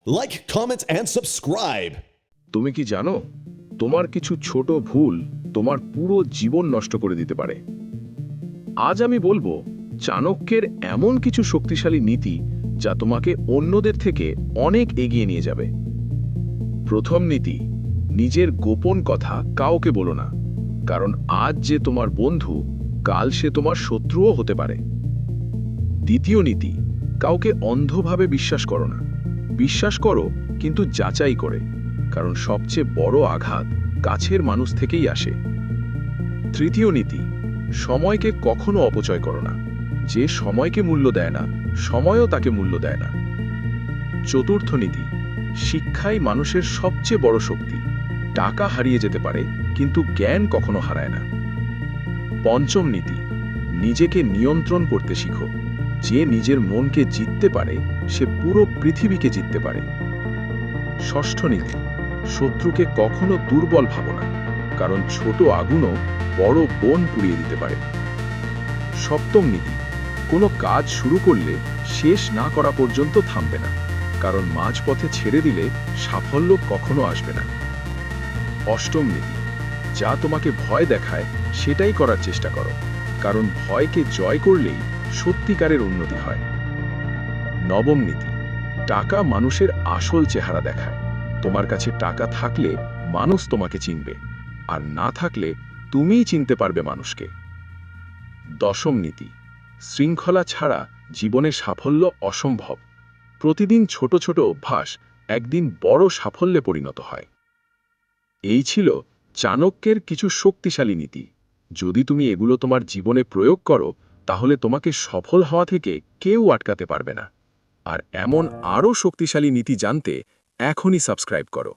Like, comment, and subscribe. তুমি কি জানো তোমার কিছু ছোট ভুল তোমার পুরো জীবন নষ্ট করে দিতে পারে? আজ আমি বলবো চাণক্যের এমন কিছু শক্তিশালী নীতি যা তোমাকে অন্যদের থেকে অনেক এগিয়ে নিয়ে যাবে। প্রথম নীতি, নিজের গোপন কথা কাউকে বলো না, কারণ আজ যে তোমার বন্ধু কাল সে তোমার শত্রুও হতে পারে। দ্বিতীয় নীতি, কাউকে অন্ধভাবে বিশ্বাস করো না, বিশ্বাস করো কিন্তু যাচাই করে, কারণ সবচেয়ে বড় আঘাত কাছের মানুষ থেকেই আসে। তৃতীয় নীতি, সময়কে কখনো অপচয় করো না, যে সময়কে মূল্য দেয় না সময়ও তাকে মূল্য দেয় না। চতুর্থ নীতি, শিক্ষাই মানুষের সবচেয়ে বড় শক্তি, টাকা হারিয়ে যেতে পারে কিন্তু জ্ঞান কখনো হারায় না। পঞ্চম নীতি, নিজেকে নিয়ন্ত্রণ করতে শিখো, যে নিজের মনকে জিততে পারে সে পুরো পৃথিবীকে জিততে পারে। ষষ্ঠ নীতি, শত্রুকে কখনো দুর্বল ভাবো না, কারণ ছোট আগুনও বড় বন পুড়িয়ে দিতে পারে। সপ্তম নীতি, কোনো কাজ শুরু করলে শেষ না করা পর্যন্ত থামবে না, কারণ মাঝপথে ছেড়ে দিলে সাফল্য কখনো আসবে না। অষ্টম নীতি, যা তোমাকে ভয় দেখায় সেটাই করার চেষ্টা করো, কারণ ভয়কে জয় করলেই সত্যিকারের উন্নতি হয়। নবম নীতি, টাকা মানুষের আসল চেহারা দেখায়, তোমার কাছে টাকা থাকলে মানুষ তোমাকে চিনবে, আর না থাকলে তুমিই চিনতে পারবে মানুষকে। দশম নীতি, শৃঙ্খলা ছাড়া জীবনে সাফল্য অসম্ভব, প্রতিদিন ছোট ছোট অভ্যাস একদিন বড় সাফল্যে পরিণত হয়। এই ছিল চাণক্যের কিছু শক্তিশালী নীতি। যদি তুমি এগুলো তোমার জীবনে প্রয়োগ করো তাহলে তোমাকে সফল হওয়া থেকে কেউ আটকাতে পারবে না। আর এমন আরও শক্তিশালী নীতি জানতে এখনই সাবস্ক্রাইব করো।